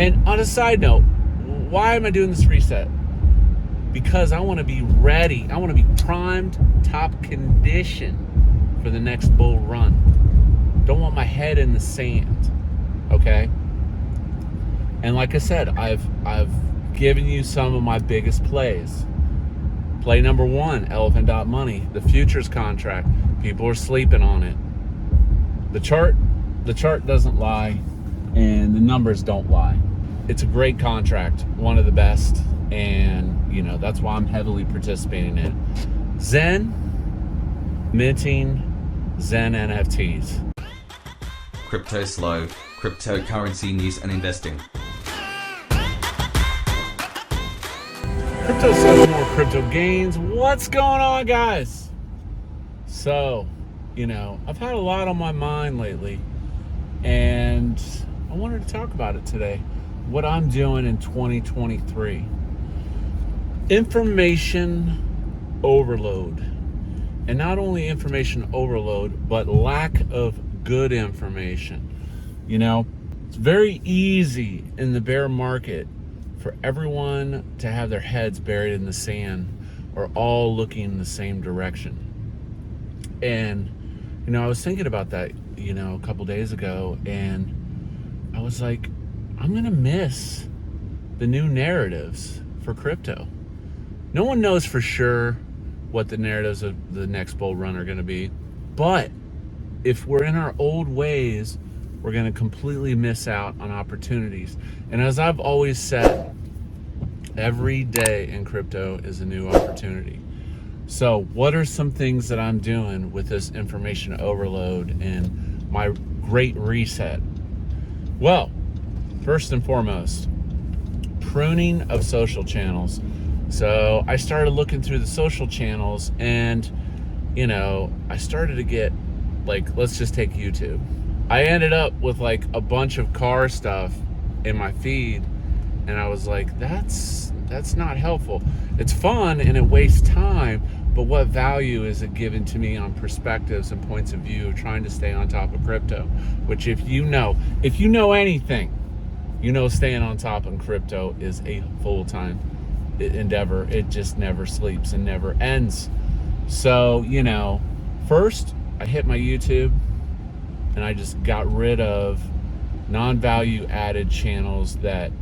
And on a side note, why am I doing this reset? Because I want to be ready. I want to be primed, top condition for the next bull run. Don't want my head in the sand, okay? And like I said, I've given you some of my biggest plays. Play number one, elephant.money, the futures contract. People are sleeping on it. The chart doesn't lie, and the numbers don't lie. It's a great contract, one of the best, and that's why I'm heavily participating in it. Zen, minting Zen NFTs. CryptoSLO, cryptocurrency news and investing. CryptoSLO, more crypto gains. What's going on, guys? So, I've had a lot on my mind lately, and I wanted to talk about it today. What I'm doing in 2023. Information overload. And not only information overload, but lack of good information. It's very easy in the bear market for everyone to have their heads buried in the sand or all looking in the same direction. And, I was thinking about that, a couple days ago, and I was like, I'm going to miss the new narratives for crypto. No one knows for sure what the narratives of the next bull run are going to be. But if we're in our old ways, we're going to completely miss out on opportunities. And as I've always said, every day in crypto is a new opportunity. So what are some things that I'm doing with this information overload and my great reset? Well, first and foremost, pruning of social channels. So I started looking through the social channels, and I started to get, let's just take YouTube. I ended up with a bunch of car stuff in my feed, and I was like, that's not helpful. It's fun and it wastes time, but what value is it given to me on perspectives and points of view of trying to stay on top of crypto? Which if you know anything, staying on top of crypto is a full-time endeavor. It just never sleeps and never ends. So, first I hit my YouTube, and I just got rid of non-value added channels that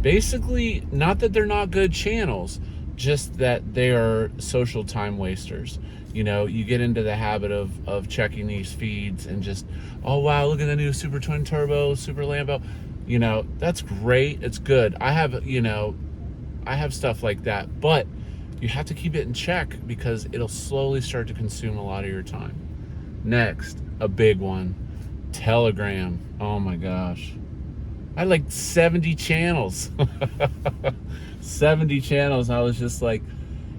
basically, not that they're not good channels, just that they are social time wasters. You get into the habit of checking these feeds and just, oh wow, look at the new Super Twin Turbo, Super Lambo. That's great. It's good. I have stuff like that, but you have to keep it in check because it'll slowly start to consume a lot of your time. Next, a big one, Telegram. Oh my gosh. I had 70 channels. 70 channels. I was just like,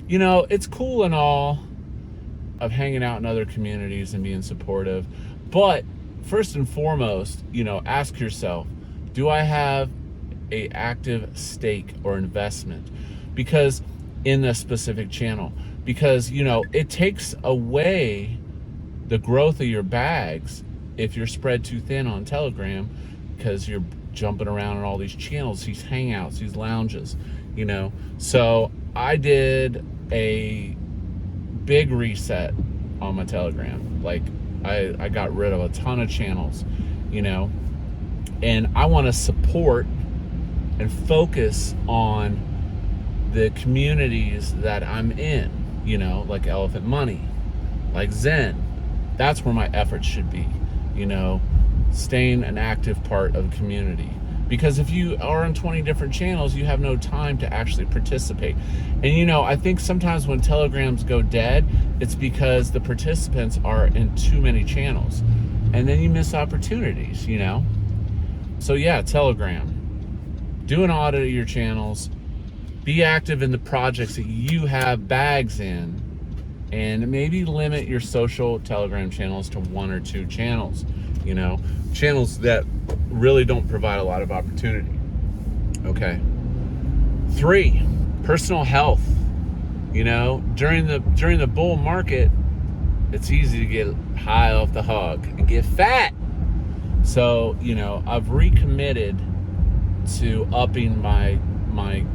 it's cool and all of hanging out in other communities and being supportive. But first and foremost, ask yourself, do I have a active stake or investment? Because in a specific channel, because, it takes away the growth of your bags if you're spread too thin on Telegram, because you're jumping around in all these channels, these hangouts, these lounges, So I did a big reset on my Telegram. I got rid of a ton of channels, and I want to support and focus on the communities that I'm in, like Elephant Money, like Zen. That's where my efforts should be, staying an active part of the community. Because if you are on 20 different channels, you have no time to actually participate. And I think sometimes when Telegrams go dead, it's because the participants are in too many channels, and then you miss opportunities, So yeah, Telegram. Do an audit of your channels. Be active in the projects that you have bags in, and maybe limit your social Telegram channels to 1 or 2 channels, channels that really don't provide a lot of opportunity. Okay. 3, personal health. During the bull market, it's easy to get high off the hog and get fat. So, I've recommitted to upping my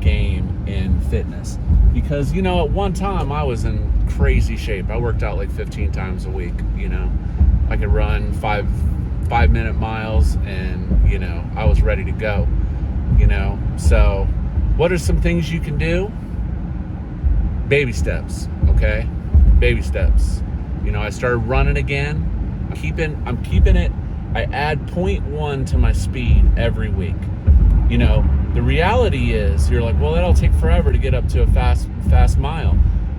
game in fitness, because at one time I was in crazy shape. I worked out like 15 times a week. I could run 5-minute miles, and I was ready to go. So what are some things you can do? Baby steps. Okay, baby steps. I started running again. I'm keeping it. I add 0.1 to my speed every week. The reality is, you're like, well, that'll take forever to get up to a fast mile.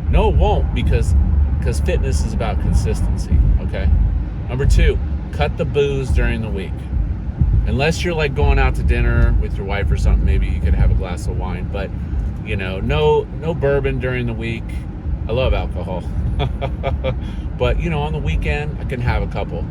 No, it won't, because fitness is about consistency. Okay. Number 2, cut the booze during the week. Unless you're like going out to dinner with your wife or something, maybe you could have a glass of wine, but no bourbon during the week. I love alcohol. But on the weekend I can have a couple.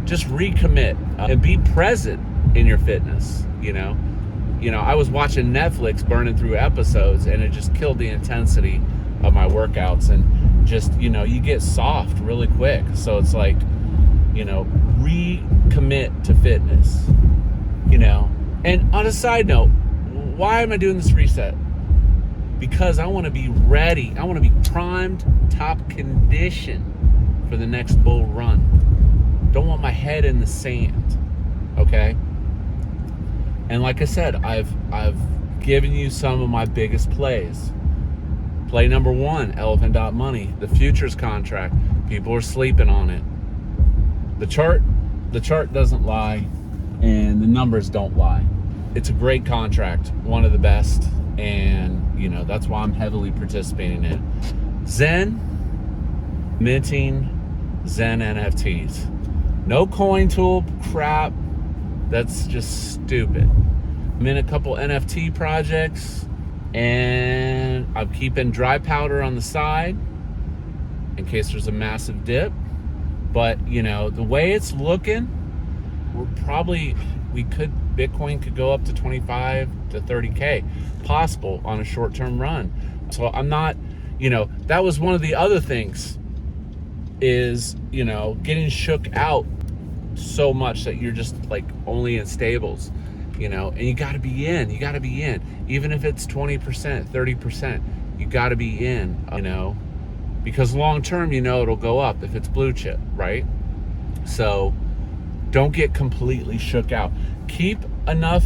Just recommit and be present in your fitness. I was watching Netflix burning through episodes, and it just killed the intensity of my workouts, and just you get soft really quick. So it's like recommit to fitness. And on a side note, why am I doing this reset? Because I want to be ready. I want to be primed, top condition for the next bull run. Don't want my head in the sand. Okay? And like I said, I've given you some of my biggest plays. Play number 1, elephant.money, the futures contract. People are sleeping on it. The chart doesn't lie, and the numbers don't lie. It's a great contract, one of the best, and that's why I'm heavily participating in it. Zen, minting Zen NFTs. No coin tool crap. That's just stupid. I'm in a couple NFT projects, and I'm keeping dry powder on the side in case there's a massive dip. But the way it's looking, Bitcoin could go up to 25 to 30K possible on a short-term run. So I'm not, that was one of the other things, is getting shook out so much that you're just like only in stables, and you got to be in. Even if it's 20%, 30%, you got to be in, because long term, it'll go up if it's blue chip, right? So don't get completely shook out. Keep enough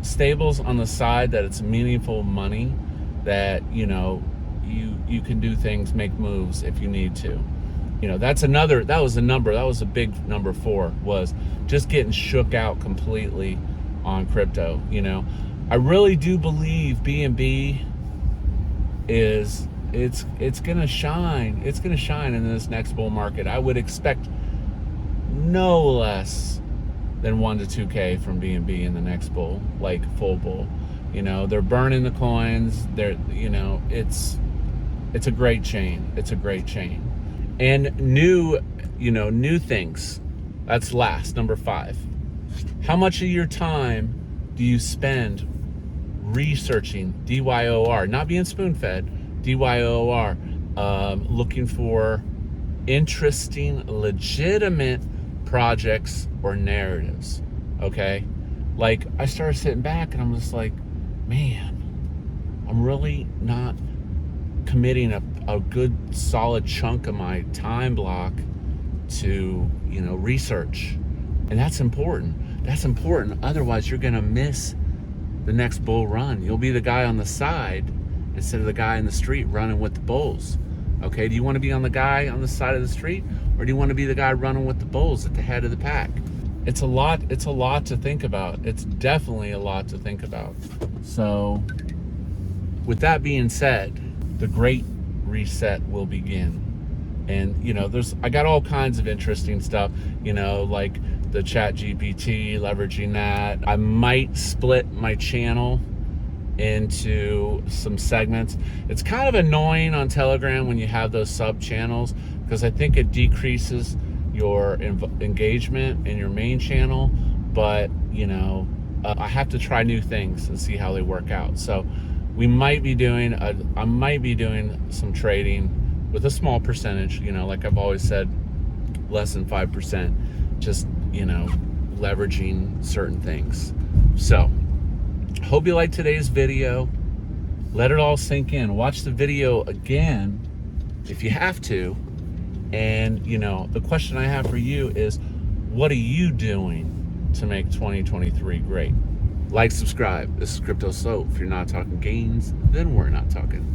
stables on the side that it's meaningful money, that you can do things, make moves if you need to. That was a big number 4, was just getting shook out completely on crypto. I really do believe BNB it's gonna shine. It's gonna shine in this next bull market. I would expect no less than 1 to 2K from BNB in the next bull, like full bull. They're burning the coins. It's a great chain. It's a great chain. And new things. That's last, number 5. How much of your time do you spend researching DYOR, not being spoon-fed, DYOR, looking for interesting, legitimate projects or narratives? Okay? Like, I started sitting back and I'm just like, man, I'm really not committing a good solid chunk of my time block to research. And that's important. Otherwise you're gonna miss the next bull run. You'll be the guy on the side instead of the guy in the street running with the bulls. Okay, do you want to be on the guy on the side of the street, or do you want to be the guy running with the bulls at the head of the pack? It's a lot to think about. It's definitely a lot to think about. So with that being said, the great reset will begin. And I got all kinds of interesting stuff, like the chat GPT, leveraging that. I might split my channel into some segments. It's kind of annoying on Telegram when you have those sub channels, because I think it decreases your engagement in your main channel. But I have to try new things and see how they work out. So I might be doing some trading with a small percentage, like I've always said, less than 5%, just leveraging certain things. So hope you liked today's video. Let it all sink in. Watch the video again if you have to. And, you know, the question I have for you is, what are you doing to make 2023 great? Like, subscribe. This is CryptoSLO. If you're not talking gains, then we're not talking.